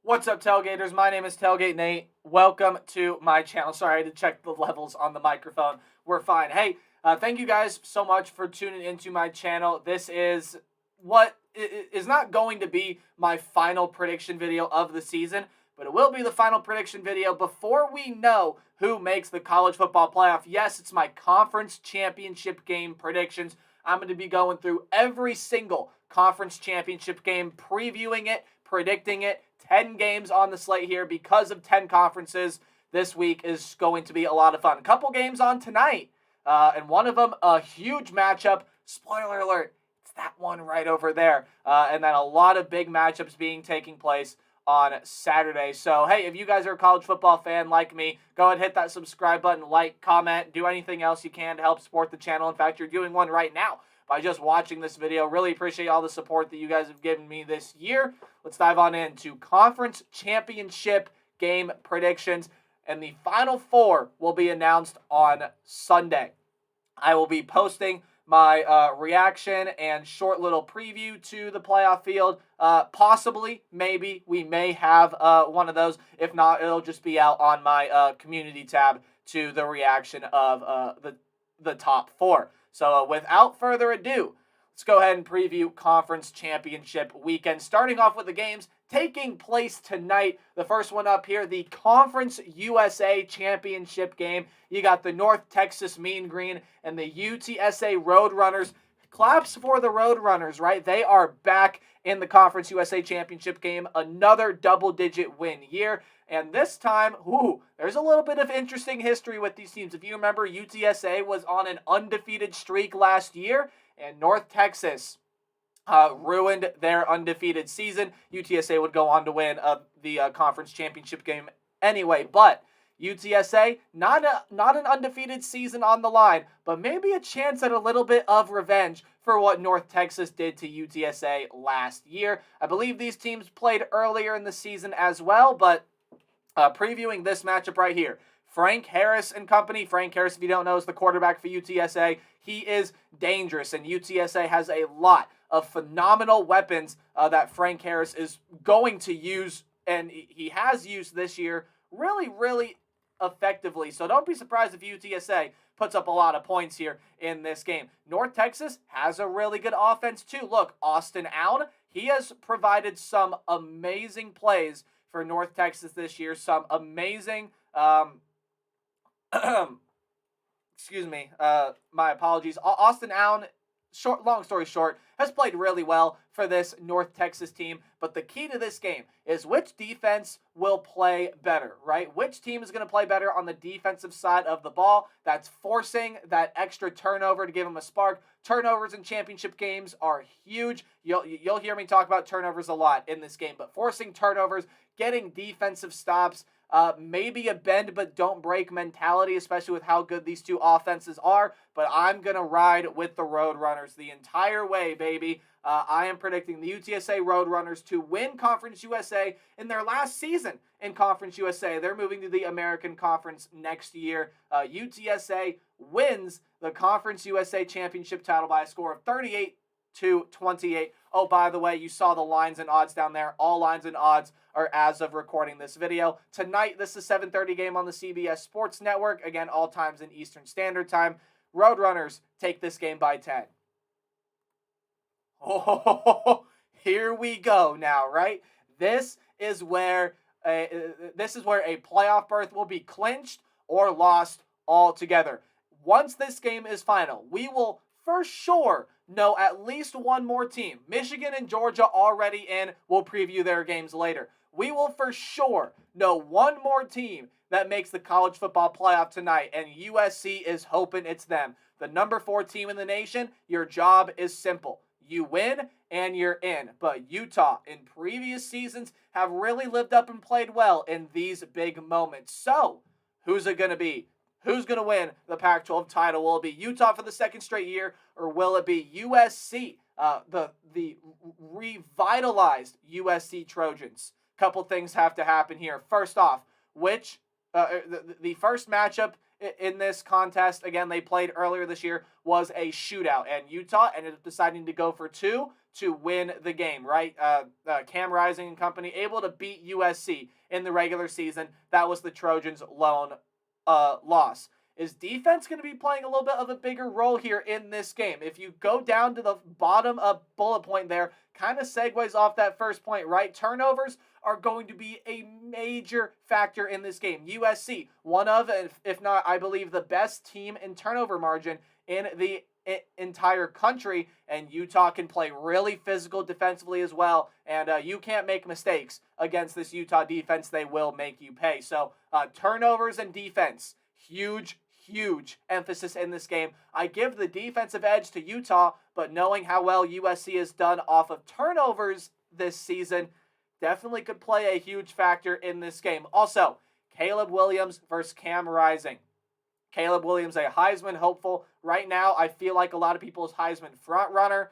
What's up, Tailgaters? My name is Tailgate Nate. Welcome to my channel. Sorry, I had to check the levels on the microphone. We're fine. Hey, thank you guys so much for tuning into my channel. This is what is not going to be my final prediction video of the season, but it will be the final prediction video before we know who makes the college football playoff. Yes, it's my conference championship game predictions. I'm going to be going through every single conference championship game, previewing it, predicting it. 10 games on the slate here because of 10 conferences. This week is going to be a lot of fun. A couple games on tonight, and one of them a huge matchup. Spoiler alert, it's that one right over there. And then a lot of big matchups taking place on Saturday. So, hey, if you guys are a college football fan like me, go ahead and hit that subscribe button, like, comment, do anything else you can to help support the channel. In fact, you're doing one right now by just watching this video. Really appreciate all the support that you guys have given me this year. Let's dive on into conference championship game predictions, and the final four will be announced on Sunday. I will be posting my reaction and short little preview to the playoff field. Possibly, maybe, we may have one of those. If not, it'll just be out on my community tab to the reaction of the top four. So without further ado, let's go ahead and preview Conference Championship Weekend. Starting off with the games taking place tonight. The first one up here, the Conference USA Championship game. You got the North Texas Mean Green and the UTSA Roadrunners. Claps for the Roadrunners, right? They are back in the Conference USA Championship game. Another double-digit win year. And this time, there's a little bit of interesting history with these teams. If you remember, UTSA was on an undefeated streak last year, and North Texas ruined their undefeated season. UTSA would go on to win the conference championship game anyway, but UTSA, not an undefeated season on the line, but maybe a chance at a little bit of revenge for what North Texas did to UTSA last year. I believe these teams played earlier in the season as well, but previewing this matchup right here, Frank Harris and company. Frank Harris, if you don't know, is the quarterback for UTSA. He is dangerous, and UTSA has a lot of phenomenal weapons that Frank Harris is going to use, and he has used this year really effectively. So don't be surprised if UTSA puts up a lot of points here in this game. North Texas has a really good offense too. Look, Austin Allen, he has provided some amazing plays for North Texas this year. Some amazing, excuse me, my apologies. Austin Allen, long story short, has played really well for this North Texas team. But the key to this game is which defense will play better, right? Which team is going to play better on the defensive side of the ball? That's forcing that extra turnover to give them a spark. Turnovers in championship games are huge. You'll hear me talk about turnovers a lot in this game, but forcing turnovers, getting defensive stops, maybe a bend but don't break mentality, especially with how good these two offenses are. But I'm going to ride with the Roadrunners the entire way, baby. I am predicting the UTSA Roadrunners to win Conference USA in their last season in Conference USA. They're moving to the American Conference next year. UTSA wins the Conference USA Championship title by a score of 38-28. Oh, by the way, you saw the lines and odds down there. All lines and odds are as of recording this video. Tonight, this is a 7:30 game on the CBS Sports Network. Again, all times in Eastern Standard Time. Roadrunners take this game by 10. Oh, here we go now, right? This is where a playoff berth will be clinched or lost altogether. Once this game is final, we will for sure know at least one more team. Michigan and Georgia already in. We'll preview their games later. We will for sure know one more team that makes the college football playoff tonight, and USC is hoping it's them. The number 4 team in the nation, your job is simple. You win and you're in. But Utah, in previous seasons, have really lived up and played well in these big moments. So, who's it going to be? Who's going to win the Pac-12 title? Will it be Utah for the second straight year, or will it be USC, the revitalized USC Trojans? Couple things have to happen here. First off, the first matchup in this contest, again, they played earlier this year, was a shootout, and Utah ended up deciding to go for 2 to win the game, right? Cam Rising and company able to beat USC in the regular season. That was the Trojans' lone loss. Is defense going to be playing a little bit of a bigger role here in this game? If you go down to the bottom of bullet point there, kind of segues off that first point, right? Turnovers are going to be a major factor in this game. USC, one of, if not, I believe, the best team in turnover margin in the entire country, and Utah can play really physical defensively as well, and you can't make mistakes against this Utah defense. They will make you pay. So turnovers and defense, huge emphasis in this game. I give the defensive edge to Utah, but knowing how well USC has done off of turnovers this season definitely could play a huge factor in this game. Also, Caleb Williams versus Cam Rising. Caleb Williams, a Heisman hopeful. Right now, I feel like a lot of people's Heisman front runner.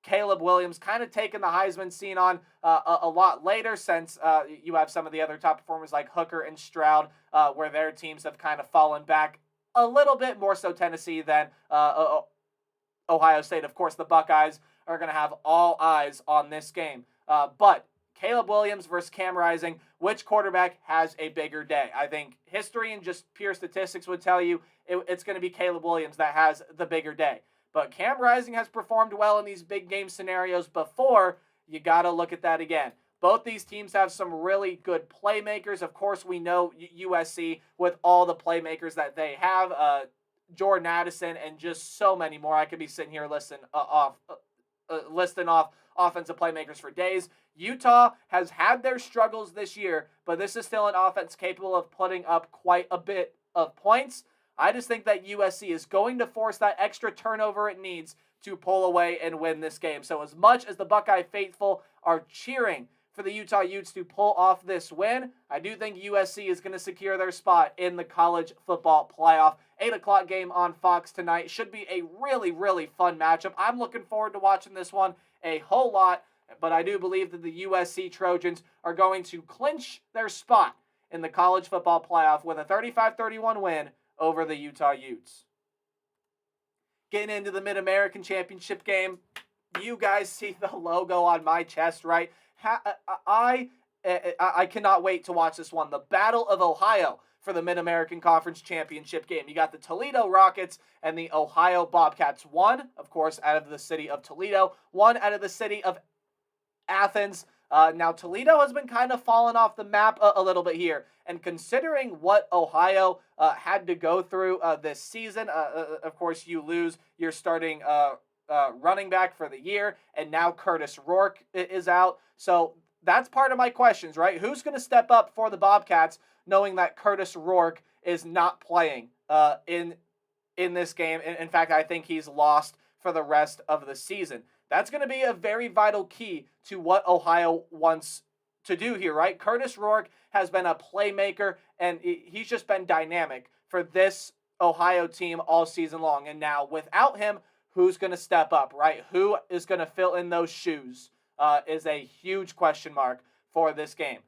Caleb Williams kind of taking the Heisman scene on a lot later, since you have some of the other top performers like Hooker and Stroud, where their teams have kind of fallen back a little bit, more so Tennessee than Ohio State. Of course, the Buckeyes are going to have all eyes on this game. But Caleb Williams versus Cam Rising, which quarterback has a bigger day? I think history and just pure statistics would tell you it's going to be Caleb Williams that has the bigger day. But Cam Rising has performed well in these big game scenarios before. You got to look at that again. Both these teams have some really good playmakers. Of course, we know USC with all the playmakers that they have. Jordan Addison and just so many more. I could be sitting here listing off offensive playmakers for days. Utah has had their struggles this year, but this is still an offense capable of putting up quite a bit of points. I just think that USC is going to force that extra turnover it needs to pull away and win this game. So as much as the Buckeye faithful are cheering for the Utah Utes to pull off this win, I do think USC is going to secure their spot in the college football playoff. 8 o'clock game on Fox tonight. Should be a really fun matchup. I'm looking forward to watching this one a whole lot, but I do believe that the USC Trojans are going to clinch their spot in the college football playoff with a 35-31 win over the Utah Utes. Getting into the Mid-American Championship game, you guys see the logo on my chest, right? I cannot wait to watch this one. The Battle of Ohio for the Mid-American Conference Championship game. You got the Toledo Rockets and the Ohio Bobcats. One, of course, out of the city of Toledo. One out of the city of Athens. Now, Toledo has been kind of falling off the map a little bit here. And considering what Ohio had to go through this season, of course, you lose your starting running back for the year, and now Curtis Rourke is out. So that's part of my questions, right? Who's going to step up for the Bobcats, knowing that Curtis Rourke is not playing in this game? In fact, I think he's lost for the rest of the season. That's going to be a very vital key to what Ohio wants to do here, right? Curtis Rourke has been a playmaker, and he's just been dynamic for this Ohio team all season long. And now, without him, who's going to step up, right? Who is going to fill in those shoes is a huge question mark for this game.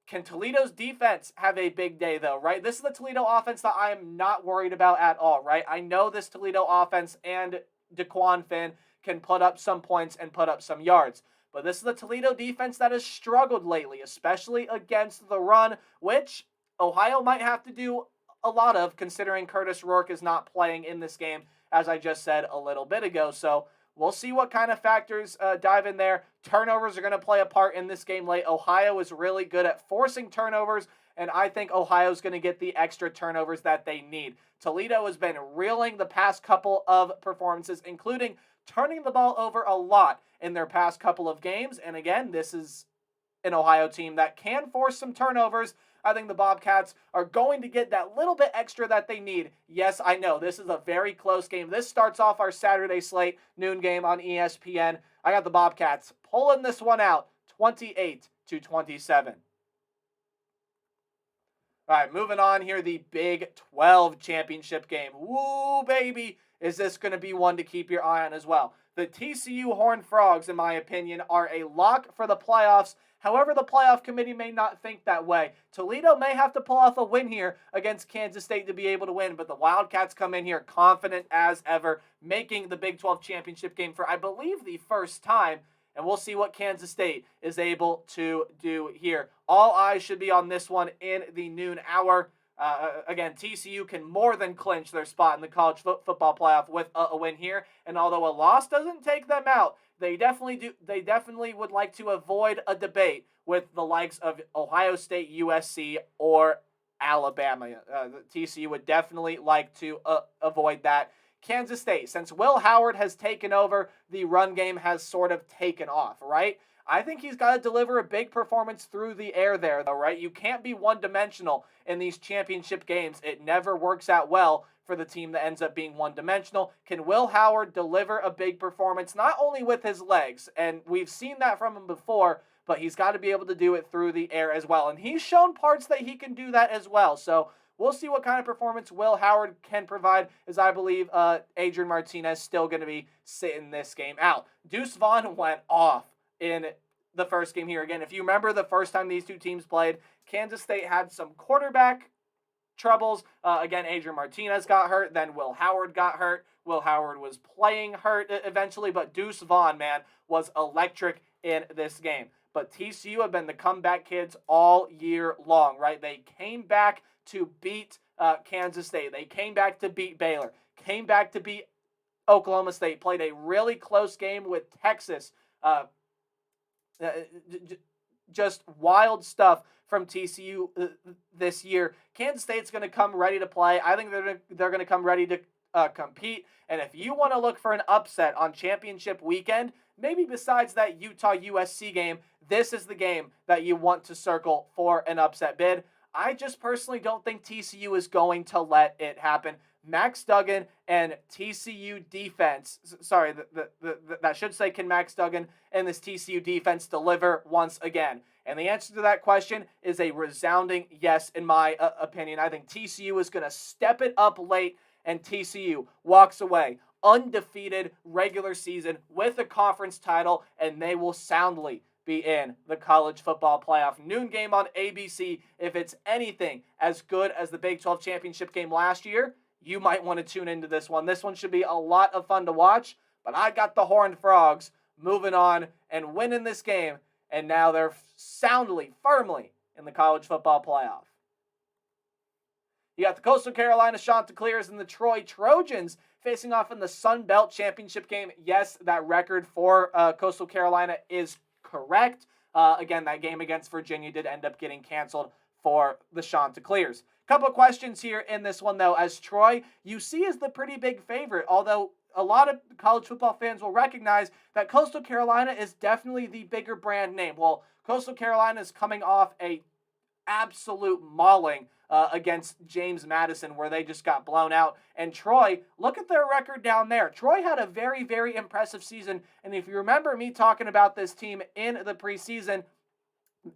Can Toledo's defense have a big day, though, right? This is the Toledo offense that I am not worried about at all, right? I know this Toledo offense and DeQuan Finn can put up some points and put up some yards. But this is the Toledo defense that has struggled lately, especially against the run, which Ohio might have to do a lot of, considering Curtis Rourke is not playing in this game, as I just said a little bit ago. So we'll see what kind of factors dive in there. Turnovers are going to play a part in this game late. Ohio is really good at forcing turnovers, and I think Ohio's going to get the extra turnovers that they need. Toledo has been reeling the past couple of performances, including turning the ball over a lot in their past couple of games. And again, this is an Ohio team that can force some turnovers. I think the Bobcats are going to get that little bit extra that they need. Yes, I know this is a very close game. This starts off our Saturday slate, noon game on ESPN. I got the Bobcats pulling this one out 28-27. All right, moving on here, the Big 12 championship game. Woo, baby. Is this going to be one to keep your eye on as well? The TCU Horned Frogs, in my opinion, are a lock for the playoffs. However, the playoff committee may not think that way. Toledo may have to pull off a win here against Kansas State to be able to win, but the Wildcats come in here confident as ever, making the Big 12 championship game for, I believe, the first time. And we'll see what Kansas State is able to do here. All eyes should be on this one in the noon hour. Again, TCU can more than clinch their spot in the college football playoff with a win here. And although a loss doesn't take them out, they definitely would like to avoid a debate with the likes of Ohio State, USC, or Alabama. TCU would definitely like to avoid that. Kansas State, since Will Howard has taken over, the run game has sort of taken off, right? I think he's got to deliver a big performance through the air there, though, right? You can't be one-dimensional in these championship games. It never works out well for the team that ends up being one-dimensional. Can Will Howard deliver a big performance, not only with his legs, and we've seen that from him before, but he's got to be able to do it through the air as well. And he's shown parts that he can do that as well. So we'll see what kind of performance Will Howard can provide, as I believe Adrian Martinez still going to be sitting this game out. Deuce Vaughn went off in the first game here. Again, if you remember the first time these two teams played, Kansas State had some quarterback troubles. Again, Adrian Martinez got hurt. Then Will Howard got hurt. Will Howard was playing hurt eventually, but Deuce Vaughn, man, was electric in this game. But TCU have been the comeback kids all year long, right? They came back to beat Kansas State. They came back to beat Baylor. Came back to beat Oklahoma State. Played a really close game with Texas. Just wild stuff from TCU this year. Kansas State's going to come ready to play. I think they're going to come ready to compete. And if you want to look for an upset on championship weekend, maybe besides that Utah-USC game, this is the game that you want to circle for an upset bid. I just personally don't think TCU is going to let it happen. Max Duggan and TCU defense, sorry, that should say, can Max Duggan and this TCU defense deliver once again? And the answer to that question is a resounding yes, in my opinion. I think TCU is going to step it up late, and TCU walks away undefeated regular season with a conference title, and they will soundly be in the college football playoff. Noon game on ABC. If it's anything as good as the Big 12 championship game last year, you might want to tune into this one. This one should be a lot of fun to watch, but I got the Horned Frogs moving on and winning this game, and now they're soundly, firmly in the college football playoff. You got the Coastal Carolina Chanticleers and the Troy Trojans facing off in the Sun Belt Championship game. Yes, that record for Coastal Carolina is correct. Again, that game against Virginia did end up getting canceled for the Chanticleers. Couple of questions here in this one, though, as Troy, you see, is the pretty big favorite, although a lot of college football fans will recognize that Coastal Carolina is definitely the bigger brand name. Well, Coastal Carolina is coming off a absolute mauling against James Madison, where they just got blown out. And Troy, look at their record down there. Troy had a very, very impressive season. And if you remember me talking about this team in the preseason,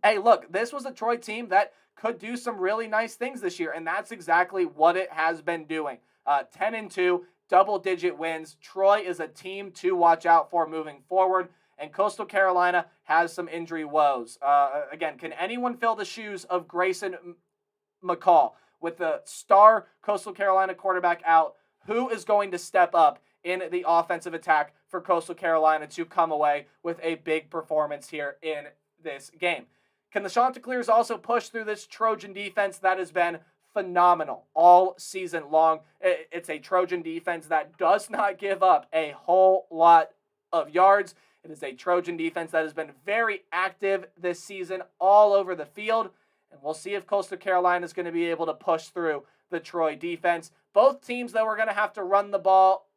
hey, look, this was a Troy team that could do some really nice things this year. And that's exactly what it has been doing. 10-2, double-digit wins. Troy is a team to watch out for moving forward. And Coastal Carolina has some injury woes. Again, can anyone fill the shoes of Grayson McCall? With the star Coastal Carolina quarterback out, who is going to step up in the offensive attack for Coastal Carolina to come away with a big performance here in this game? Can the Chanticleers also push through this Trojan defense that has been phenomenal all season long? It's a Trojan defense that does not give up a whole lot of yards. It is a Trojan defense that has been very active this season all over the field. And we'll see if Coastal Carolina is going to be able to push through the Troy defense. Both teams, though, are going to have to run the ball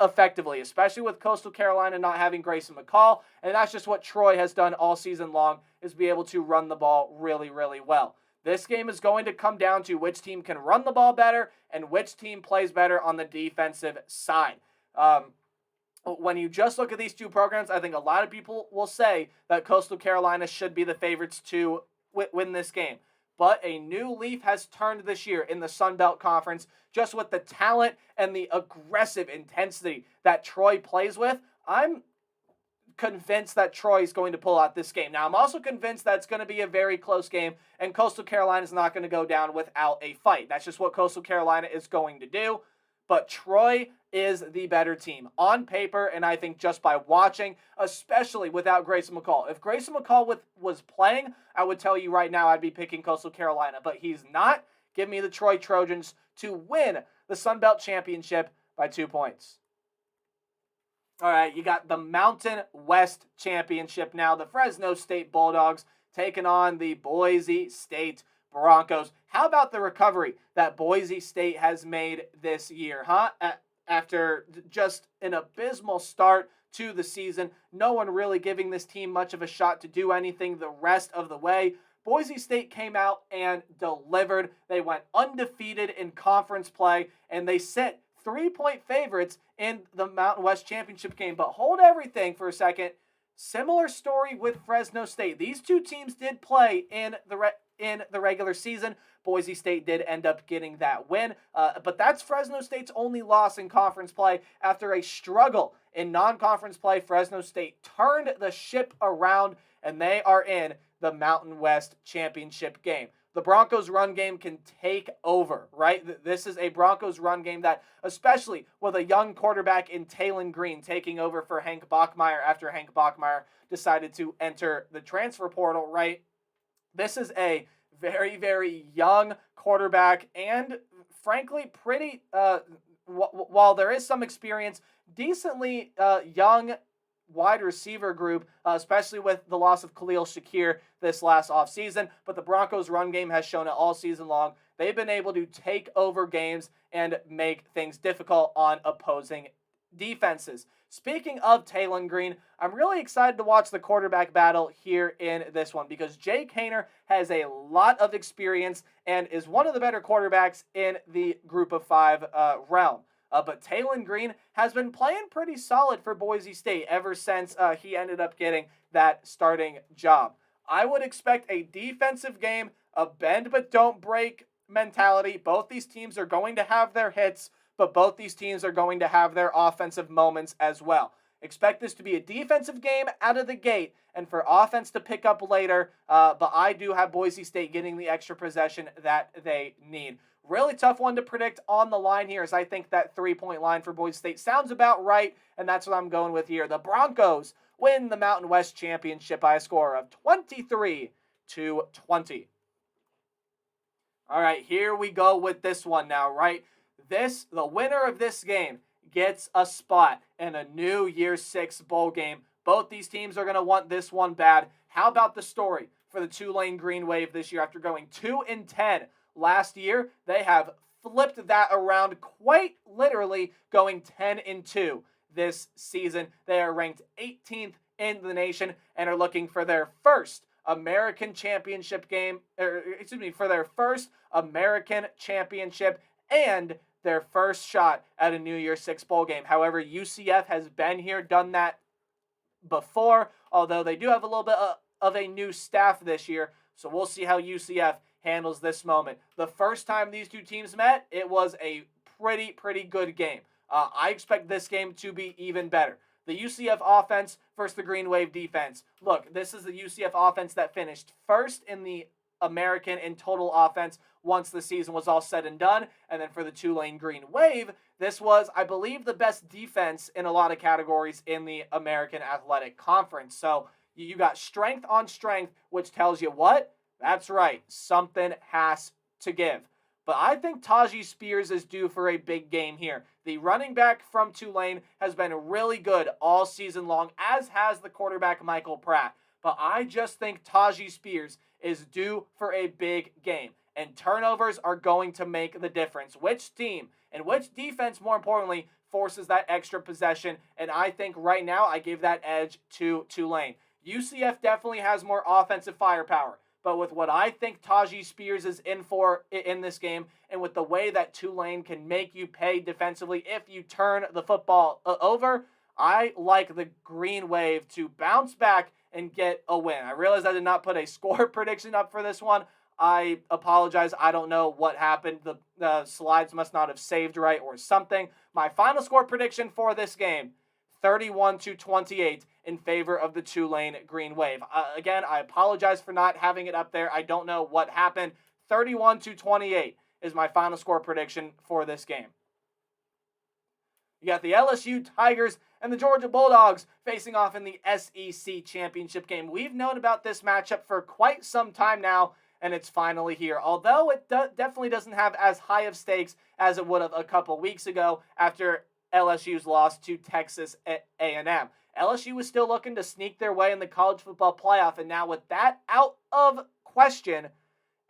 effectively, especially with Coastal Carolina not having Grayson McCall. And that's just what Troy has done all season long, is be able to run the ball really, really well. This game is going to come down to which team can run the ball better and which team plays better on the defensive side. When you just look at these two programs, I think a lot of people will say that Coastal Carolina should be the favorites to win this game. but a new leaf has turned this year in the Sun Belt Conference, just with the talent and the aggressive intensity that Troy plays with. I'm convinced that Troy is going to pull out this game. Now, I'm also convinced that it's going to be a very close game, and Coastal Carolina is not going to go down without a fight. That's just what Coastal Carolina is going to do. But Troy is the better team on paper, and I think just by watching, especially without Grayson McCall. If Grayson McCall was playing, I would tell you right now I'd be picking Coastal Carolina, but he's not. Give me the Troy Trojans to win the Sun Belt Championship by 2 points. All right, you got the Mountain West Championship now. The Fresno State Bulldogs taking on the Boise State Broncos. How about the recovery that Boise State has made this year, huh? After just an abysmal start to the season, no one really giving this team much of a shot to do anything the rest of the way. Boise State came out and delivered. They went undefeated in conference play, and they sit 3-point favorites in the Mountain West Championship game. But hold everything for a second. Similar story with Fresno State. These two teams did play in the regular season. Boise State did end up getting that win, but that's Fresno State's only loss in conference play. After a struggle in non-conference play, Fresno State turned the ship around, and they are in the Mountain West Championship game. The Broncos' run game can take over, right? This is a Broncos run game that, especially with a young quarterback in Taylon Green taking over for Hank Bachmeier after Hank Bachmeier decided to enter the transfer portal, right? This is a very, very young quarterback and, frankly, pretty, while there is some experience, decently young wide receiver group, especially with the loss of Khalil Shakir this last offseason. But the Broncos' run game has shown it all season long. They've been able to take over games and make things difficult on opposing defenses. Speaking of Taylon Green, I'm really excited to watch the quarterback battle here in this one because Jake Haener has a lot of experience and is one of the better quarterbacks in the Group of Five realm. But Taylon Green has been playing pretty solid for Boise State ever since he ended up getting that starting job. I would expect a defensive game, a bend but don't break mentality. Both these teams are going to have their hits, but both these teams are going to have their offensive moments as well. Expect this to be a defensive game out of the gate and for offense to pick up later, but I do have Boise State getting the extra possession that they need. Really tough one to predict on the line here, as I think that 3-point line for Boise State sounds about right, and that's what I'm going with here. The Broncos win the Mountain West Championship by a score of 23-20. All right, here we go with this one now, right? The winner of this game gets a spot in a New Year's 6 bowl game. Both these teams are going to want this one bad. How about the story for the Tulane Green Wave this year after going 2-10? Last year, they have flipped that around quite literally, going 10-2 this season. They are ranked 18th in the nation and are looking for their first American championship game, for their first American championship and their first shot at a New Year's 6 bowl game. However, UCF has been here, done that before, although they do have a little bit of a new staff this year, so we'll see how UCF handles this moment. The first time these two teams met, it was a pretty good game. I expect this game to be even better. The UCF offense versus the Green Wave defense. Look, this is the UCF offense that finished first in the American in total offense once the season was all said and done. And then for the Tulane Green Wave, this was, I believe, the best defense in a lot of categories in the American Athletic Conference. So you got strength on strength, which tells you what? That's right. Something has to give. But I think Tajee Spears is due for a big game here. The running back from Tulane has been really good all season long, as has the quarterback Michael Pratt. But I just think Tajee Spears is due for a big game. And turnovers are going to make the difference. Which team and which defense, more importantly, forces that extra possession? And I think right now I give that edge to Tulane. UCF definitely has more offensive firepower. But with what I think Tajee Spears is in for in this game, and with the way that Tulane can make you pay defensively if you turn the football over, I like the Green Wave to bounce back and get a win. I realize I did not put a score prediction up for this one. I apologize. I don't know what happened. The slides must not have saved right or something. My final score prediction for this game, 31-28 in favor of the Tulane Green Wave. Again, I apologize for not having it up there. I don't know what happened. 31-28 is my final score prediction for this game. You got the LSU Tigers and the Georgia Bulldogs facing off in the SEC championship game. We've known about this matchup for quite some time now, and it's finally here. Although it definitely doesn't have as high of stakes as it would have a couple weeks ago after LSU's loss to Texas A&M. LSU was still looking to sneak their way in the college football playoff, and now with that out of question,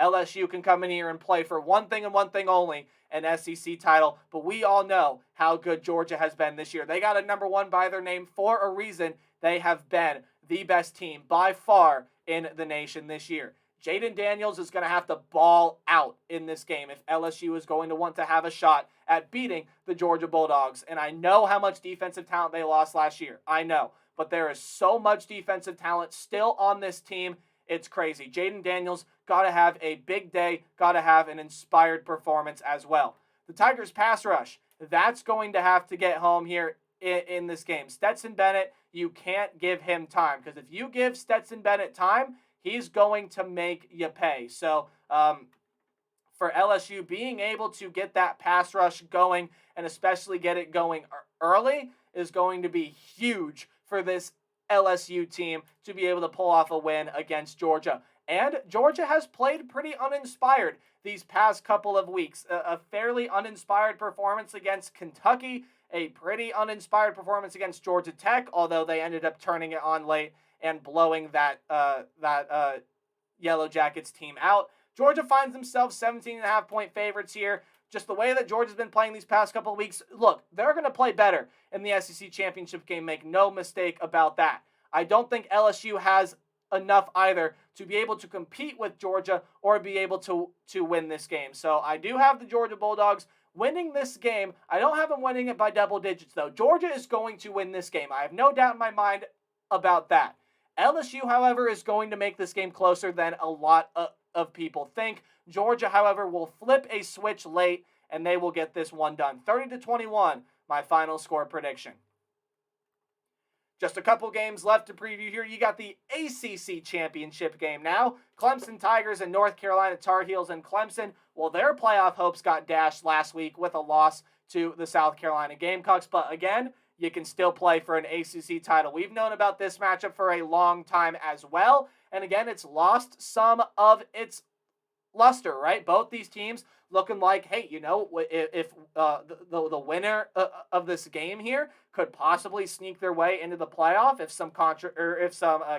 LSU can come in here and play for one thing and one thing only, an SEC title. But we all know how good Georgia has been this year. They got a number one by their name for a reason. They have been the best team by far in the nation this year. Jaden Daniels is going to have to ball out in this game if LSU is going to want to have a shot at beating the Georgia Bulldogs. And I know how much defensive talent they lost last year. I know. But there is so much defensive talent still on this team. It's crazy. Jaden Daniels got to have a big day, got to have an inspired performance as well. The Tigers pass rush, that's going to have to get home here in this game. Stetson Bennett, you can't give him time, because if you give Stetson Bennett time, he's going to make you pay. So for LSU, being able to get that pass rush going and especially get it going early is going to be huge for this LSU team to be able to pull off a win against Georgia. And Georgia has played pretty uninspired these past couple of weeks. A fairly uninspired performance against Kentucky, a pretty uninspired performance against Georgia Tech, although they ended up turning it on late and blowing that Yellow Jackets team out. Georgia finds themselves 17.5-point favorites here. Just the way that Georgia's been playing these past couple of weeks, look, they're going to play better in the SEC championship game. Make no mistake about that. I don't think LSU has enough either to be able to compete with Georgia or be able to win this game. So I do have the Georgia Bulldogs winning this game. I don't have them winning it by double digits, though. Georgia is going to win this game. I have no doubt in my mind about that. LSU, however, is going to make this game closer than a lot of people think. Georgia, however, will flip a switch late, and they will get this one done. 30-21, my final score prediction. Just a couple games left to preview here. You got the ACC championship game now. Clemson Tigers and North Carolina Tar Heels and Clemson. Well, their playoff hopes got dashed last week with a loss to the South Carolina Gamecocks. But again, you can still play for an ACC title. We've known about this matchup for a long time as well. And again, it's lost some of its luster, right? Both these teams looking like, hey, you know, if the winner of this game here could possibly sneak their way into the playoff if some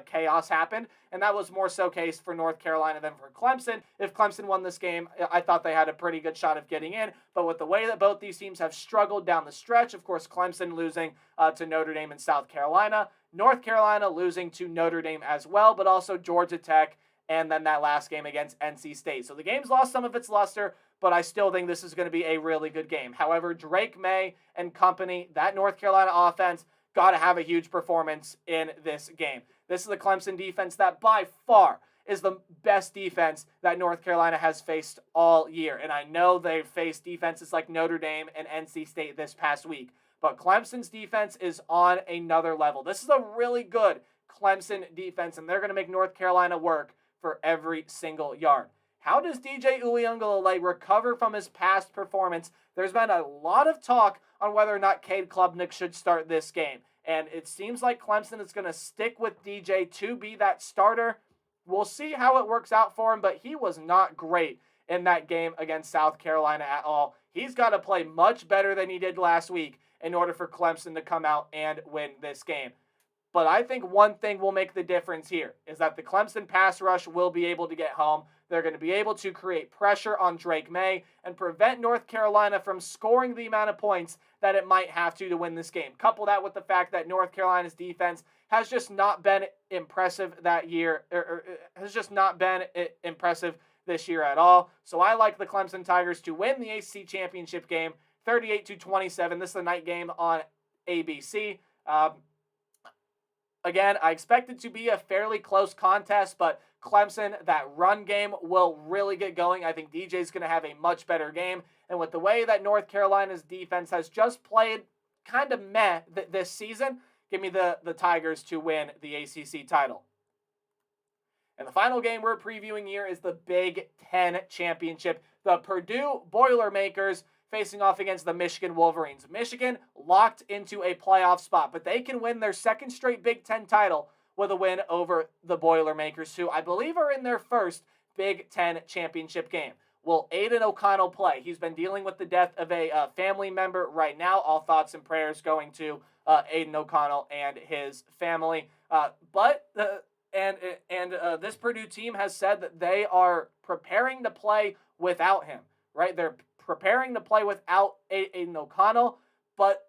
chaos happened, and that was more so case for North Carolina than for Clemson. If Clemson won this game, I thought they had a pretty good shot of getting in, but with the way that both these teams have struggled down the stretch, of course, Clemson losing to Notre Dame and South Carolina, North Carolina losing to Notre Dame as well, but also Georgia Tech, and then that last game against NC State. So the game's lost some of its luster, but I still think this is going to be a really good game. However, Drake May and company, that North Carolina offense, got to have a huge performance in this game. This is the Clemson defense that by far is the best defense that North Carolina has faced all year. And I know they've faced defenses like Notre Dame and NC State this past week, but Clemson's defense is on another level. This is a really good Clemson defense, and they're going to make North Carolina work for every single yard. How does DJ Uiagalelei recover from his past performance? There's been a lot of talk on whether or not Cade Klubnik should start this game. And it seems like Clemson is going to stick with DJ to be that starter. We'll see how it works out for him, but he was not great in that game against South Carolina at all. He's got to play much better than he did last week in order for Clemson to come out and win this game. But I think one thing will make the difference here is that the Clemson pass rush will be able to get home. They're going to be able to create pressure on Drake May and prevent North Carolina from scoring the amount of points that it might have to win this game. Couple that with the fact that North Carolina's defense has just not been impressive that year, or has just not been impressive this year at all. So I like the Clemson Tigers to win the ACC championship game 38-27. This is the night game on ABC. Again, I expect it to be a fairly close contest, but Clemson, that run game will really get going. I think DJ's going to have a much better game. And with the way that North Carolina's defense has just played kind of meh this season, give me the Tigers to win the ACC title. And the final game we're previewing here is the Big Ten Championship. The Purdue Boilermakers facing off against the Michigan Wolverines. Michigan locked into a playoff spot, but they can win their second straight Big Ten title with a win over the Boilermakers, who I believe are in their first Big Ten championship game. Will Aiden O'Connell play? He's been dealing with the death of a family member right now. All thoughts and prayers going to Aiden O'Connell and his family. This Purdue team has said that they are preparing to play without him, right? They're preparing to play without Aiden O'Connell, but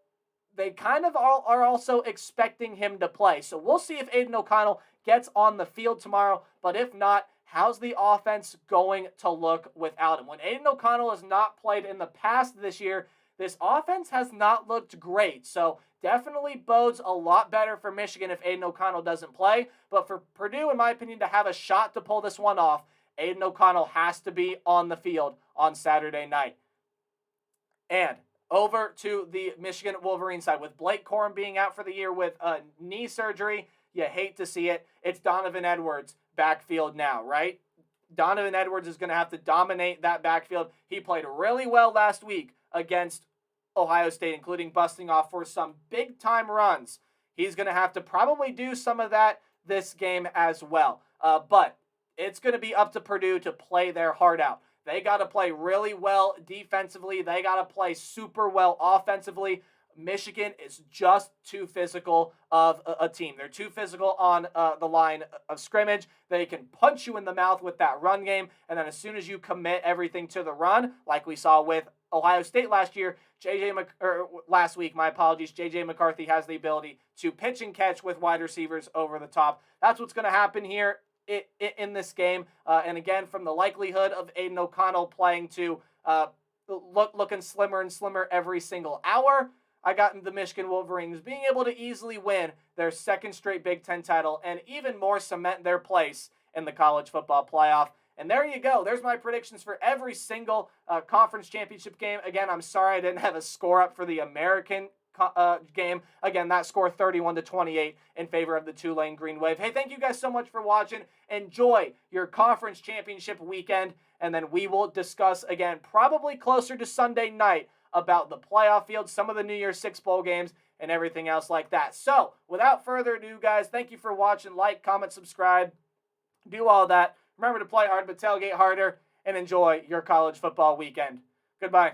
they kind of are also expecting him to play. So we'll see if Aiden O'Connell gets on the field tomorrow, but if not, how's the offense going to look without him? When Aiden O'Connell has not played in the past this year, this offense has not looked great. So definitely bodes a lot better for Michigan if Aiden O'Connell doesn't play. But for Purdue, in my opinion, to have a shot to pull this one off, Aiden O'Connell has to be on the field on Saturday night. And over to the Michigan Wolverine side, with Blake Corum being out for the year with knee surgery, you hate to see it. It's Donovan Edwards backfield now, right? Donovan Edwards is going to have to dominate that backfield. He played really well last week against Ohio State, including busting off for some big-time runs. He's going to have to probably do some of that this game as well. But it's going to be up to Purdue to play their heart out. They got to play really well defensively. They got to play super well offensively. Michigan is just too physical of a team. They're too physical on the line of scrimmage. They can punch you in the mouth with that run game, and then as soon as you commit everything to the run, like we saw with Ohio State last year, last week, my apologies, J.J. McCarthy has the ability to pitch and catch with wide receivers over the top. That's what's going to happen here in this game. And again, from the likelihood of Aiden O'Connell playing to looking slimmer and slimmer every single hour, I got the Michigan Wolverines being able to easily win their second straight Big Ten title and even more cement their place in the college football playoff. And there you go. There's my predictions for every single conference championship game. Again, I'm sorry I didn't have a score up for the American game. Again, that score 31-28 in favor of the Tulane Green Wave. Hey, thank you guys so much for watching. Enjoy your conference championship weekend, and then we will discuss again probably closer to Sunday night about the playoff field, some of the New Year's Six bowl games, and everything else like that. So, without further ado, guys, thank you for watching. Like, comment, subscribe, do all that. Remember to play hard, but tailgate harder, and enjoy your college football weekend. Goodbye.